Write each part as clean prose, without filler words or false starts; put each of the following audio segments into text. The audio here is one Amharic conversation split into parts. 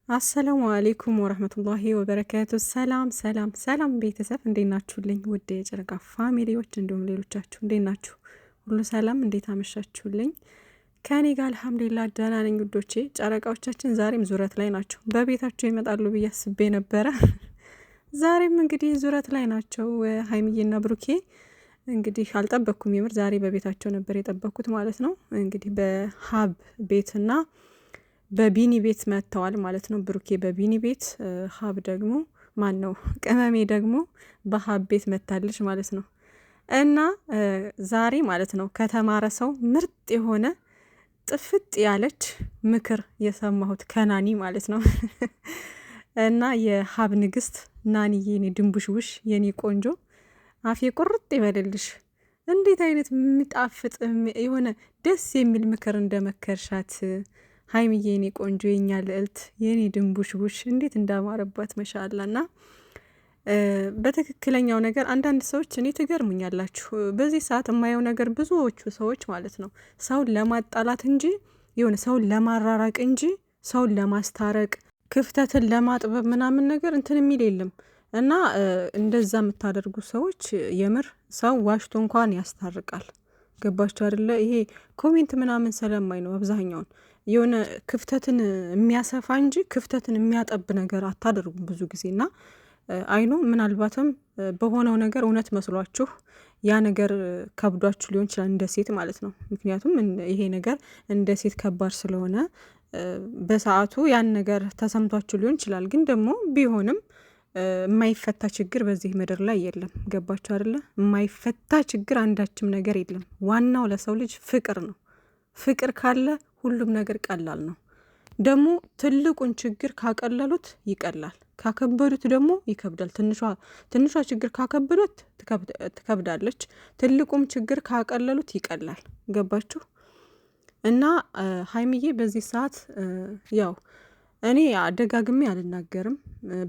አሰላሙ አሌይኩም ወረህመቱላሂ ወበረካቱ። ሰላም ቤተሰብ እንዴት ናችሁልኝ? ውድ የጨረቃ ፋሚሊዎች እንዲሁም ሌሎቻችሁ እንዴት ናችሁ? ሁሉ ሰላም? እንዴት አመሻችሁልኝ? ከኔ ጋር አልሐምዱሊላህ ደህና ነኝ ውዶቼ። ጨረቃዎቻችን ዛሬም ዙረት ላይ ናቸው። በቤታቸው ይመጣሉ ብዬ አስቤ ነበረ። ዛሬም እንግዲህ ዙረት ላይ ናቸው ሀይሚዬና ብሩኬ። እንግዲህ አልጠበቅኩም፣ የምር ዛሬ በቤታቸው ነበር የጠበቅኩት ማለት ነው። እንግዲህ በሀብ ቤትና በቢኒ ቤት መጥተዋል ማለት ነው። ብሩኬ በቢኒ ቤት፣ ሀብ ደግሞ ማን ነው ቅመሜ ደግሞ በሀብ ቤት መታለች ማለት ነው። እና ዛሬ ማለት ነው ከተማረ ሰው ምርጥ የሆነ ጥፍጥ ያለች ምክር የሰማሁት ከናኒ ማለት ነው። እና የሀብ ንግስት ናኒዬ፣ የኔ ድንቡሽቡሽ፣ የኔ ቆንጆ አፌ ቁርጥ ይበልልሽ። እንዴት አይነት የሚጣፍጥ የሆነ ደስ የሚል ምክር እንደመከርሻት ሀይሚዬ፣ የኔ ቆንጆ፣ የኛ ልዕልት፣ የኔ ድንቡሽቡሽ እንዴት እንዳማረባት መሻላ። እና በትክክለኛው ነገር አንዳንድ ሰዎች እኔ ትገርሙኛላችሁ። በዚህ ሰዓት የማየው ነገር ብዙዎቹ ሰዎች ማለት ነው ሰውን ለማጣላት እንጂ የሆነ ሰውን ለማራራቅ እንጂ ሰውን ለማስታረቅ ክፍተትን ለማጥበብ ምናምን ነገር እንትን የሚል የለም። እና እንደዛ የምታደርጉ ሰዎች የምር ሰው ዋሽቶ እንኳን ያስታርቃል። ገባችሁ አይደለ? ይሄ ኮሜንት ምናምን ስለማይ ነው አብዛኛውን የሆነ ክፍተትን የሚያሰፋ እንጂ ክፍተትን የሚያጠብ ነገር አታደርጉም ብዙ ጊዜ። እና አይኖ ምናልባትም በሆነው ነገር እውነት መስሏችሁ ያ ነገር ከብዷችሁ ሊሆን ይችላል፣ እንደ ሴት ማለት ነው። ምክንያቱም ይሄ ነገር እንደ ሴት ከባድ ስለሆነ በሰዓቱ ያን ነገር ተሰምቷችሁ ሊሆን ይችላል። ግን ደግሞ ቢሆንም የማይፈታ ችግር በዚህ ምድር ላይ የለም። ገባችሁ አይደለ? የማይፈታ ችግር አንዳችም ነገር የለም። ዋናው ለሰው ልጅ ፍቅር ነው። ፍቅር ካለ ሁሉም ነገር ቀላል ነው። ደግሞ ትልቁን ችግር ካቀለሉት ይቀላል፣ ካከበዱት ደግሞ ይከብዳል። ትንሿ ችግር ካከበዱት ትከብዳለች፣ ትልቁም ችግር ካቀለሉት ይቀላል። ገባችሁ? እና ሀይሚዬ በዚህ ሰዓት ያው እኔ አደጋግሜ አልናገርም፣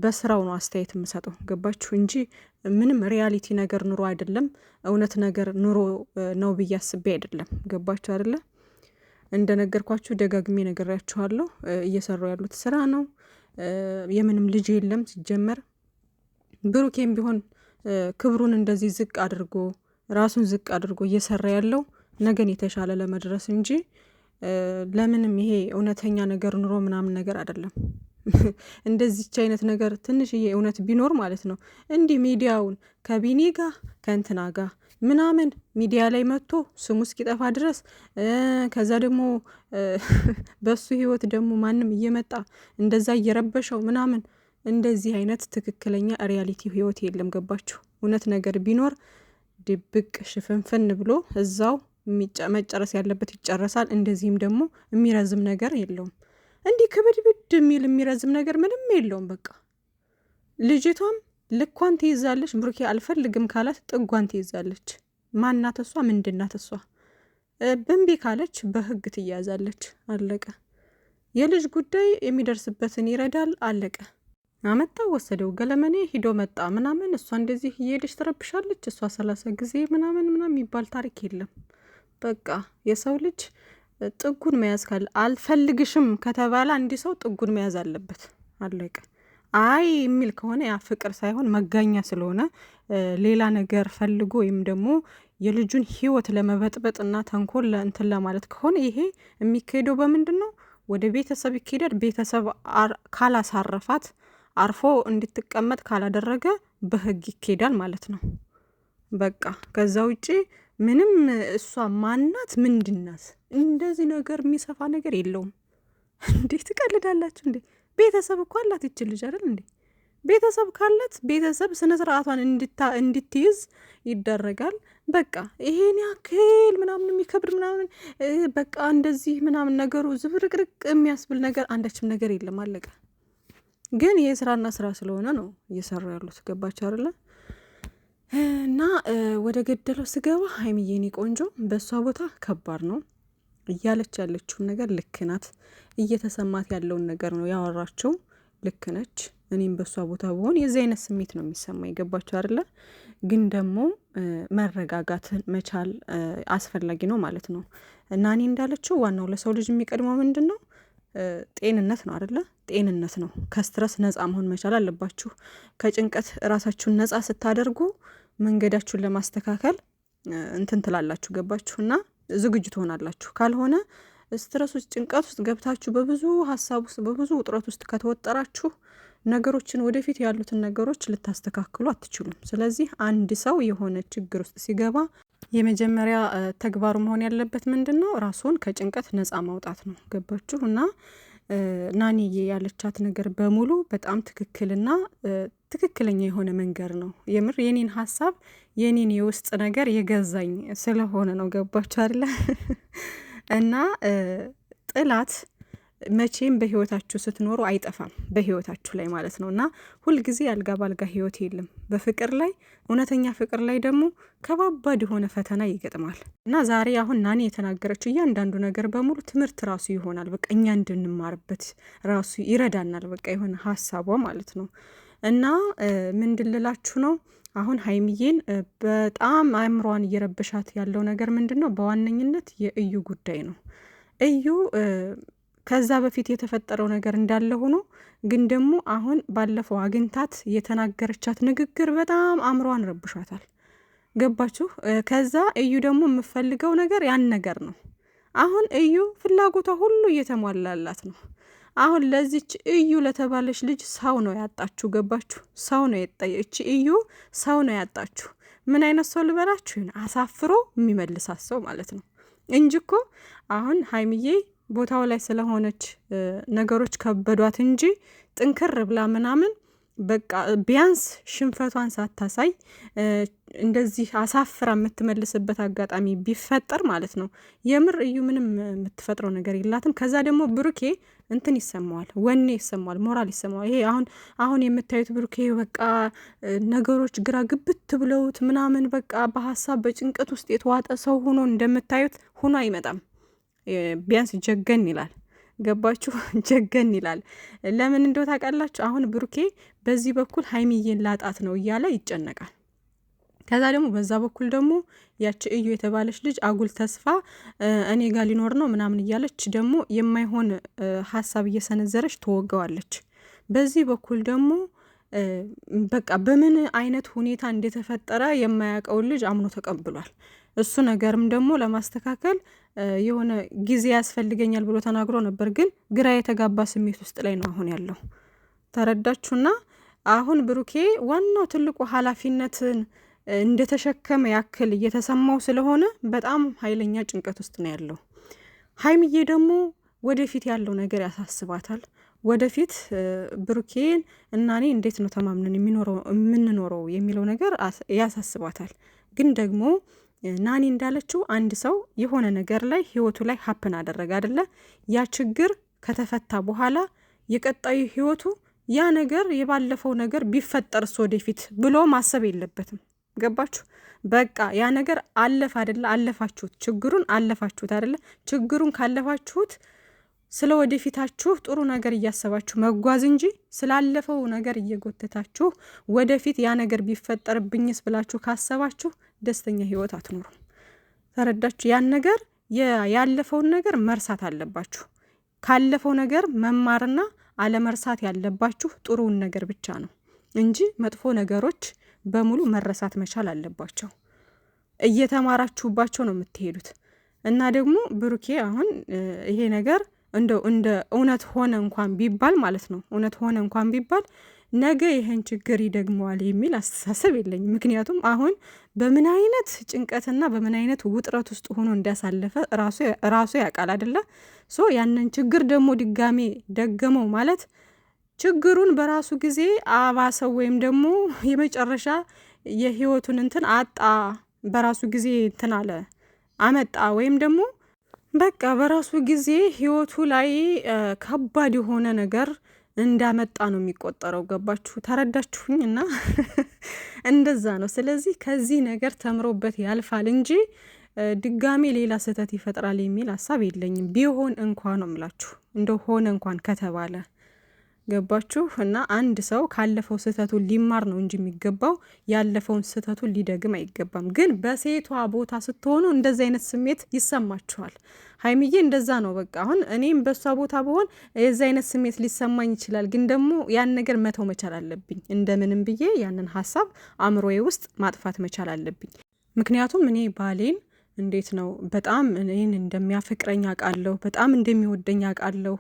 በስራው ነው አስተያየት የምሰጠው። ገባችሁ? እንጂ ምንም ሪያሊቲ ነገር ኑሮ አይደለም፣ እውነት ነገር ኑሮ ነው ብዬ አስቤ አይደለም። ገባችሁ አይደለ? እንደነገርኳችሁ ደጋግሜ ነገራችኋለሁ። እየሰሩ ያሉት ስራ ነው። የምንም ልጅ የለም ሲጀመር። ብሩኬም ቢሆን ክብሩን እንደዚህ ዝቅ አድርጎ ራሱን ዝቅ አድርጎ እየሰራ ያለው ነገን የተሻለ ለመድረስ እንጂ ለምንም ይሄ እውነተኛ ነገር ኑሮ ምናምን ነገር አይደለም። እንደዚች አይነት ነገር ትንሽዬ እውነት ቢኖር ማለት ነው እንዲህ ሚዲያውን ከቢኒ ጋር ከእንትና ጋር ምናምን ሚዲያ ላይ መጥቶ ስሙ እስኪጠፋ ድረስ ከዛ ደግሞ በሱ ህይወት ደግሞ ማንም እየመጣ እንደዛ እየረበሸው ምናምን፣ እንደዚህ አይነት ትክክለኛ ሪያሊቲ ህይወት የለም። ገባችሁ? እውነት ነገር ቢኖር ድብቅ ሽፍንፍን ብሎ እዛው መጨረስ ያለበት ይጨረሳል። እንደዚህም ደግሞ የሚረዝም ነገር የለውም። እንዲህ ክብድብድ የሚል የሚረዝም ነገር ምንም የለውም። በቃ ልጅቷም ልኳን ትይዛለች። ብሩኬ አልፈልግም ካላት ጥጓን ትይዛለች። ማናት እሷ? ምንድናት እሷ? ብንቢ ካለች በህግ ትያዛለች። አለቀ። የልጅ ጉዳይ የሚደርስበትን ይረዳል። አለቀ። አመጣ ወሰደው ገለመኔ ሂዶ መጣ ምናምን፣ እሷ እንደዚህ እየሄደች ትረብሻለች። እሷ 30 ጊዜ ምናምን የሚባል ታሪክ የለም። በቃ የሰው ልጅ ጥጉን መያዝ ካለ አልፈልግሽም ከተባለ አንድ ሰው ጥጉን መያዝ አለበት። አለቀ። አይ የሚል ከሆነ ያ ፍቅር ሳይሆን መጋኛ ስለሆነ ሌላ ነገር ፈልጎ ወይም ደግሞ የልጁን ህይወት ለመበጥበጥ እና ተንኮል እንትን ለማለት ከሆነ ይሄ የሚካሄደው በምንድን ነው? ወደ ቤተሰብ ይካሄዳል። ቤተሰብ ካላሳረፋት አርፎ እንድትቀመጥ ካላደረገ በህግ ይካሄዳል ማለት ነው። በቃ ከዛ ውጪ ምንም እሷ ማናት ምንድናት? እንደዚህ ነገር የሚሰፋ ነገር የለውም። እንዴ ትቀልዳላችሁ እንዴ? ቤተሰብ እኮ አላት ይችል ልጅ አይደል እንዴ? ቤተሰብ ካላት ቤተሰብ ስነ ስርዓቷን እንድትይዝ ይደረጋል። በቃ ይሄን ያክል ምናምን የሚከብድ ምናምን በቃ እንደዚህ ምናምን ነገሩ ዝብርቅርቅ የሚያስብል ነገር አንዳችም ነገር የለም። አለቀ። ግን ይሄ ስራና ስራ ስለሆነ ነው እየሰሩ ያሉት። ገባችሁ አይደለ? እና ወደ ገደለው ስገባ ሀይሚዬ፣ የኔ ቆንጆ በእሷ ቦታ ከባድ ነው። እያለች ያለችውን ነገር ልክ ናት። እየተሰማት ያለውን ነገር ነው ያወራችው። ልክ ነች። እኔም በእሷ ቦታ ብሆን የዚህ አይነት ስሜት ነው የሚሰማኝ። ገባችሁ አይደለ? ግን ደግሞ መረጋጋትን መቻል አስፈላጊ ነው ማለት ነው። እና እኔ እንዳለችው ዋናው ለሰው ልጅ የሚቀድመው ምንድን ነው? ጤንነት ነው አይደለ? ጤንነት ነው። ከስትረስ ነፃ መሆን መቻል አለባችሁ። ከጭንቀት ራሳችሁን ነፃ ስታደርጉ መንገዳችሁን ለማስተካከል እንትን ትላላችሁ። ገባችሁና ዝግጁ ትሆናላችሁ። ካልሆነ ስትረስ ውስጥ ጭንቀት ውስጥ ገብታችሁ በብዙ ሀሳብ ውስጥ በብዙ ውጥረት ውስጥ ከተወጠራችሁ ነገሮችን ወደፊት ያሉትን ነገሮች ልታስተካክሉ አትችሉም። ስለዚህ አንድ ሰው የሆነ ችግር ውስጥ ሲገባ የመጀመሪያ ተግባሩ መሆን ያለበት ምንድነው? ራሱን ከጭንቀት ነፃ ማውጣት ነው። ገባችሁ? እና ናኒዬ ያለቻት ነገር በሙሉ በጣም ትክክልና ትክክለኛ የሆነ መንገድ ነው። የምር የኔን ሀሳብ የኔን የውስጥ ነገር የገዛኝ ስለሆነ ነው። ገባችሁ አይደለ? እና ጥላት መቼም በህይወታችሁ ስትኖሩ አይጠፋም፣ በህይወታችሁ ላይ ማለት ነው። እና ሁልጊዜ አልጋ ባልጋ ህይወት የለም። በፍቅር ላይ እውነተኛ ፍቅር ላይ ደግሞ ከባባድ የሆነ ፈተና ይገጥማል። እና ዛሬ አሁን ናኒ የተናገረችው እያንዳንዱ ነገር በሙሉ ትምህርት ራሱ ይሆናል። በቃ እኛ እንድንማርበት ራሱ ይረዳናል። በቃ የሆነ ሀሳቧ ማለት ነው። እና ምንድን ልላችሁ ነው አሁን ሀይሚዬን በጣም አእምሯን እየረበሻት ያለው ነገር ምንድን ነው? በዋነኝነት የእዩ ጉዳይ ነው። እዩ ከዛ በፊት የተፈጠረው ነገር እንዳለ ሆኖ ግን ደግሞ አሁን ባለፈው አግኝታት የተናገረቻት ንግግር በጣም አእምሯን ረብሻታል። ገባችሁ? ከዛ እዩ ደግሞ የምፈልገው ነገር ያን ነገር ነው። አሁን እዩ ፍላጎቷ ሁሉ እየተሟላላት ነው። አሁን ለዚች እዩ ለተባለች ልጅ ሰው ነው ያጣችሁ። ገባችሁ? ሰው ነው የጠየች እዩ ሰው ነው ያጣችሁ። ምን አይነት ሰው ልበላችሁ? አሳፍሮ የሚመልሳት ሰው ማለት ነው እንጂ እኮ አሁን ሀይሚዬ ቦታው ላይ ስለሆነች ነገሮች ከበዷት እንጂ ጥንክር ብላ ምናምን በቃ ቢያንስ ሽንፈቷን ሳታሳይ እንደዚህ አሳፍራ የምትመልስበት አጋጣሚ ቢፈጠር ማለት ነው። የምር እዩ ምንም የምትፈጥረው ነገር የላትም። ከዛ ደግሞ ብሩኬ እንትን ይሰማዋል፣ ወኔ ይሰማዋል፣ ሞራል ይሰማዋል። ይሄ አሁን የምታዩት ብሩኬ በቃ ነገሮች ግራ ግብት ብለውት ምናምን በቃ በሀሳብ በጭንቀት ውስጥ የተዋጠ ሰው ሆኖ እንደምታዩት ሆኖ አይመጣም። ቢያንስ ጀገን ይላል። ገባችሁ? ጀገን ይላል። ለምን እንደው ታውቃላችሁ? አሁን ብሩኬ በዚህ በኩል ሀይሚዬን ላጣት ነው እያለ ይጨነቃል። ከዛ ደግሞ በዛ በኩል ደግሞ ያቺ እዩ የተባለች ልጅ አጉል ተስፋ እኔ ጋር ሊኖር ነው ምናምን እያለች ደግሞ የማይሆን ሀሳብ እየሰነዘረች ትወገዋለች። በዚህ በኩል ደግሞ በቃ በምን አይነት ሁኔታ እንደተፈጠረ የማያውቀውን ልጅ አምኖ ተቀብሏል። እሱ ነገርም ደግሞ ለማስተካከል የሆነ ጊዜ ያስፈልገኛል ብሎ ተናግሮ ነበር። ግን ግራ የተጋባ ስሜት ውስጥ ላይ ነው አሁን ያለው። ተረዳችሁና? አሁን ብሩኬ ዋናው ትልቁ ኃላፊነትን እንደተሸከመ ያክል እየተሰማው ስለሆነ በጣም ኃይለኛ ጭንቀት ውስጥ ነው ያለው። ሀይሚዬ ደግሞ ወደፊት ያለው ነገር ያሳስባታል። ወደፊት ብሩኬን እና እኔ እንዴት ነው ተማምነን የምንኖረው የሚለው ነገር ያሳስባታል። ግን ደግሞ ናኒ እንዳለችው አንድ ሰው የሆነ ነገር ላይ ህይወቱ ላይ ሀፕን አደረገ አይደለ? ያ ችግር ከተፈታ በኋላ የቀጣዩ ህይወቱ ያ ነገር የባለፈው ነገር ቢፈጠርስ ወደፊት ብሎ ማሰብ የለበትም። ገባችሁ? በቃ ያ ነገር አለፈ አይደለ? አለፋችሁት፣ ችግሩን አለፋችሁት አይደለ? ችግሩን ካለፋችሁት ስለ ወደፊታችሁ ጥሩ ነገር እያሰባችሁ መጓዝ እንጂ ስላለፈው ነገር እየጎተታችሁ ወደፊት ያ ነገር ቢፈጠርብኝስ ብላችሁ ካሰባችሁ ደስተኛ ህይወት አትኖሩም። ተረዳችሁ? ያን ነገር ያለፈውን ነገር መርሳት አለባችሁ። ካለፈው ነገር መማርና አለመርሳት ያለባችሁ ጥሩውን ነገር ብቻ ነው እንጂ መጥፎ ነገሮች በሙሉ መረሳት መቻል አለባቸው። እየተማራችሁባቸው ነው የምትሄዱት። እና ደግሞ ብሩኬ አሁን ይሄ ነገር እንደው እንደ እውነት ሆነ እንኳን ቢባል ማለት ነው እውነት ሆነ እንኳን ቢባል ነገ ይሄን ችግር ይደግመዋል የሚል አስተሳሰብ የለኝም። ምክንያቱም አሁን በምን አይነት ጭንቀትና በምን አይነት ውጥረት ውስጥ ሆኖ እንዳሳለፈ ራሱ ያውቃል አይደለ? ሶ ያንን ችግር ደግሞ ድጋሜ ደገመው ማለት ችግሩን በራሱ ጊዜ አባሰው ወይም ደግሞ የመጨረሻ የህይወቱን እንትን አጣ፣ በራሱ ጊዜ እንትን አለ አመጣ ወይም ደግሞ በቃ በራሱ ጊዜ ህይወቱ ላይ ከባድ የሆነ ነገር እንዳመጣ ነው የሚቆጠረው። ገባችሁ? ተረዳችሁኝ? እና እንደዛ ነው። ስለዚህ ከዚህ ነገር ተምሮበት ያልፋል እንጂ ድጋሜ ሌላ ስህተት ይፈጥራል የሚል ሀሳብ የለኝም። ቢሆን እንኳን ነው የምላችሁ፣ እንደው ሆነ እንኳን ከተባለ ገባችሁ? እና አንድ ሰው ካለፈው ስህተቱ ሊማር ነው እንጂ የሚገባው ያለፈውን ስህተቱን ሊደግም አይገባም። ግን በሴቷ ቦታ ስትሆኑ እንደዚህ አይነት ስሜት ይሰማችኋል። ሀይሚዬ እንደዛ ነው በቃ። አሁን እኔም በሷ ቦታ ብሆን የዚ አይነት ስሜት ሊሰማኝ ይችላል። ግን ደግሞ ያን ነገር መተው መቻል አለብኝ። እንደምንም ብዬ ያንን ሀሳብ አእምሮዬ ውስጥ ማጥፋት መቻል አለብኝ። ምክንያቱም እኔ ባሌን እንዴት ነው በጣም እኔን እንደሚያፈቅረኝ አውቃለሁ። በጣም እንደሚወደኝ አውቃለሁ።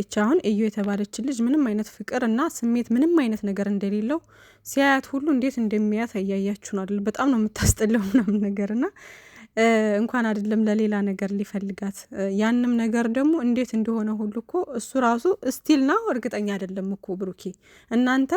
እቻ አሁን እዩ የተባለች ልጅ ምንም አይነት ፍቅር እና ስሜት ምንም አይነት ነገር እንደሌለው ሲያያት ሁሉ እንዴት እንደሚያት እያያችሁ ነው አይደል? በጣም ነው የምታስጠላው ምናምን ነገርና እንኳን አይደለም ለሌላ ነገር ሊፈልጋት ያንም ነገር ደግሞ እንዴት እንደሆነ ሁሉ እኮ እሱ ራሱ ስቲል ነው እርግጠኛ አይደለም እኮ ብሩኬ። እናንተ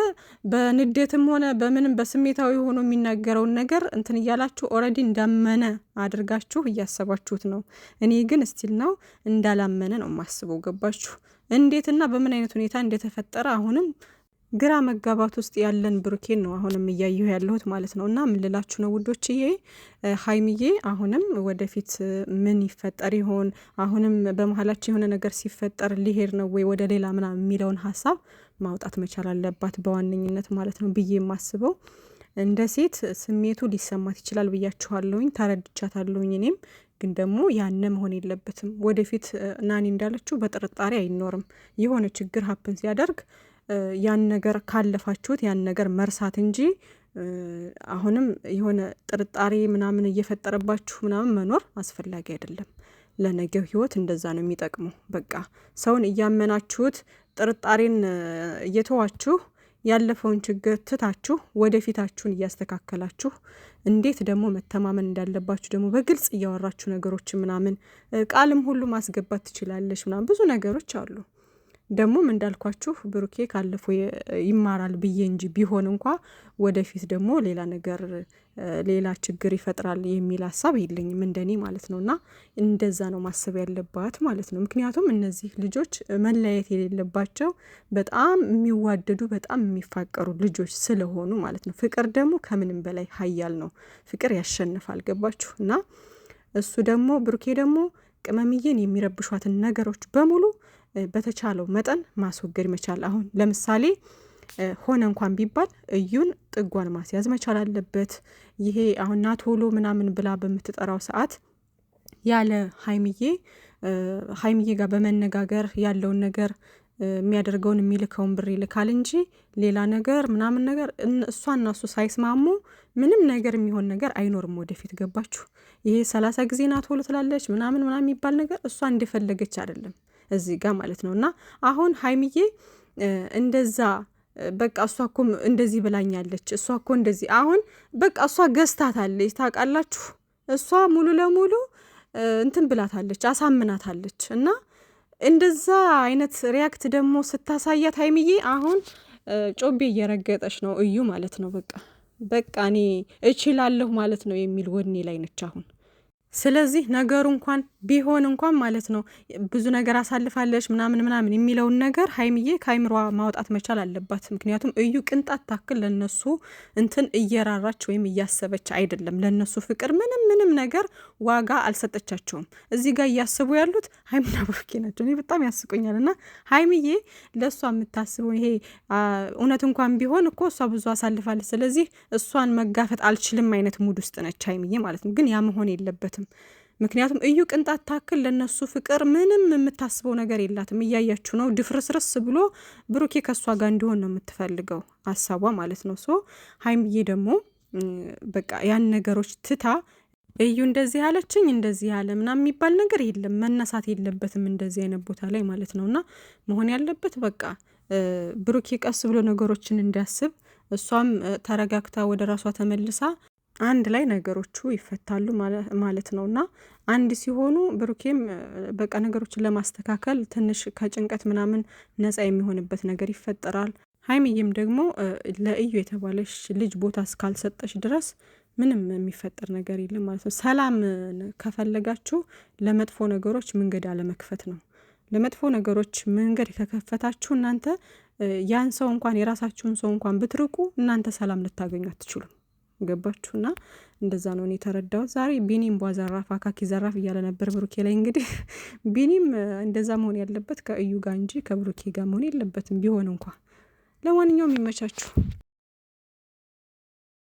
በንዴትም ሆነ በምንም በስሜታዊ ሆኖ የሚናገረውን ነገር እንትን እያላችሁ ኦልሬዲ እንዳመነ አድርጋችሁ እያሰባችሁት ነው። እኔ ግን ስቲል ነው እንዳላመነ ነው የማስበው። ገባችሁ? እንዴትና በምን አይነት ሁኔታ እንደተፈጠረ አሁንም ግራ መጋባት ውስጥ ያለን ብሩኬን ነው አሁንም እያየሁ ያለሁት ማለት ነው። እና ምን ልላችሁ ነው ውዶችዬ፣ ሀይሚዬ አሁንም ወደፊት ምን ይፈጠር ይሆን? አሁንም በመሀላችን የሆነ ነገር ሲፈጠር ሊሄድ ነው ወይ ወደ ሌላ ምናምን የሚለውን ሀሳብ ማውጣት መቻል አለባት በዋነኝነት ማለት ነው ብዬ የማስበው። እንደ ሴት ስሜቱ ሊሰማት ይችላል ብያችኋለሁኝ፣ ተረድቻታለሁኝ እኔም። ግን ደግሞ ያነ መሆን የለበትም። ወደፊት ናኒ እንዳለችው በጥርጣሬ አይኖርም። የሆነ ችግር ሀፕን ሲያደርግ ያን ነገር ካለፋችሁት ያን ነገር መርሳት እንጂ አሁንም የሆነ ጥርጣሬ ምናምን እየፈጠረባችሁ ምናምን መኖር አስፈላጊ አይደለም። ለነገው ህይወት እንደዛ ነው የሚጠቅመው። በቃ ሰውን እያመናችሁት ጥርጣሬን እየተዋችሁ ያለፈውን ችግር ትታችሁ ወደፊታችሁን እያስተካከላችሁ እንዴት ደግሞ መተማመን እንዳለባችሁ ደግሞ በግልጽ እያወራችሁ ነገሮች ምናምን ቃልም ሁሉ ማስገባት ትችላለች ምናምን ብዙ ነገሮች አሉ። ደግሞም እንዳልኳችሁ ብሩኬ ካለፈ ይማራል ብዬ እንጂ ቢሆን እንኳ ወደፊት ደግሞ ሌላ ነገር ሌላ ችግር ይፈጥራል የሚል ሀሳብ የለኝም እንደኔ ማለት ነው። እና እንደዛ ነው ማሰብ ያለባት ማለት ነው። ምክንያቱም እነዚህ ልጆች መለያየት የሌለባቸው በጣም የሚዋደዱ በጣም የሚፋቀሩ ልጆች ስለሆኑ ማለት ነው። ፍቅር ደግሞ ከምንም በላይ ሀያል ነው። ፍቅር ያሸንፋል። ገባችሁ? እና እሱ ደግሞ ብሩኬ ደግሞ ቅመምዬን የሚረብሿትን ነገሮች በሙሉ በተቻለው መጠን ማስወገድ መቻል። አሁን ለምሳሌ ሆነ እንኳን ቢባል እዩን ጥጓን ማስያዝ መቻል አለበት። ይሄ አሁን ናቶሎ ምናምን ብላ በምትጠራው ሰዓት ያለ ሀይሚዬ ጋር በመነጋገር ያለውን ነገር የሚያደርገውን የሚልከውን ብር ይልካል እንጂ ሌላ ነገር ምናምን ነገር እሷና እሱ ሳይስማሙ ምንም ነገር የሚሆን ነገር አይኖርም ወደፊት። ገባችሁ? ይሄ 30 ጊዜ ናቶሎ ትላለች ምናምን የሚባል ነገር እሷ እንደፈለገች አይደለም እዚህ ጋር ማለት ነው። እና አሁን ሀይሚዬ እንደዛ በቃ እሷ እኮ እንደዚህ ብላኛለች፣ እሷ እኮ እንደዚህ አሁን በቃ እሷ ገዝታታለች። ታውቃላችሁ? እሷ ሙሉ ለሙሉ እንትን ብላታለች፣ አሳምናታለች። እና እንደዛ አይነት ሪያክት ደግሞ ስታሳያት ሀይሚዬ አሁን ጮቤ እየረገጠች ነው እዩ ማለት ነው። በቃ እኔ እችላለሁ ማለት ነው የሚል ወኔ ላይ ነች አሁን። ስለዚህ ነገሩ እንኳን ቢሆን እንኳን ማለት ነው ብዙ ነገር አሳልፋለች ምናምን የሚለውን ነገር ሀይሚዬ ከአይምሯ ማውጣት መቻል አለባት። ምክንያቱም እዩ ቅንጣት ታክል ለነሱ እንትን እየራራች ወይም እያሰበች አይደለም። ለነሱ ፍቅር ምንም ነገር ዋጋ አልሰጠቻቸውም። እዚህ ጋር እያስቡ ያሉት ሀይሚና ብሩኬ ናቸው። እኔ በጣም ያስቁኛል። እና ሀይሚዬ ለእሷ የምታስበው ይሄ እውነት እንኳን ቢሆን እኮ እሷ ብዙ አሳልፋለች፣ ስለዚህ እሷን መጋፈጥ አልችልም አይነት ሙድ ውስጥ ነች ሀይሚዬ ማለት ነው። ግን ያ መሆን የለበትም። ምክንያቱም እዩ ቅንጣት ታክል ለነሱ ፍቅር ምንም የምታስበው ነገር የላትም። እያያችሁ ነው። ድፍርስርስ ብሎ ብሩኬ ከሷ ጋር እንዲሆን ነው የምትፈልገው ሀሳቧ ማለት ነው። ሶ ሀይሚዬ ደግሞ በቃ ያን ነገሮች ትታ እዩ እንደዚህ ያለችኝ እንደዚህ ያለ ምናምን የሚባል ነገር የለም። መነሳት የለበትም እንደዚህ አይነት ቦታ ላይ ማለት ነው። እና መሆን ያለበት በቃ ብሩኬ ቀስ ብሎ ነገሮችን እንዲያስብ፣ እሷም ተረጋግታ ወደ ራሷ ተመልሳ አንድ ላይ ነገሮቹ ይፈታሉ ማለት ነው። እና አንድ ሲሆኑ ብሩኬም በቃ ነገሮችን ለማስተካከል ትንሽ ከጭንቀት ምናምን ነፃ የሚሆንበት ነገር ይፈጠራል። ሀይሚዬም ደግሞ ለእዩ የተባለሽ ልጅ ቦታ እስካልሰጠሽ ድረስ ምንም የሚፈጠር ነገር የለም ማለት ነው። ሰላም ከፈለጋችሁ ለመጥፎ ነገሮች መንገድ አለመክፈት ነው። ለመጥፎ ነገሮች መንገድ ከከፈታችሁ እናንተ ያን ሰው እንኳን የራሳችሁን ሰው እንኳን ብትርቁ እናንተ ሰላም ልታገኙ አትችሉም። ገባችሁና? እንደዛ ነው እኔ የተረዳሁት። ዛሬ ቢኒም ቧዘራፍ አካኪ ዘራፍ እያለ ነበር ብሩኬ ላይ። እንግዲህ ቢኒም እንደዛ መሆን ያለበት ከእዩ ጋር እንጂ ከብሩኬ ጋር መሆን የለበትም ቢሆን እንኳ። ለማንኛውም ይመቻችሁ።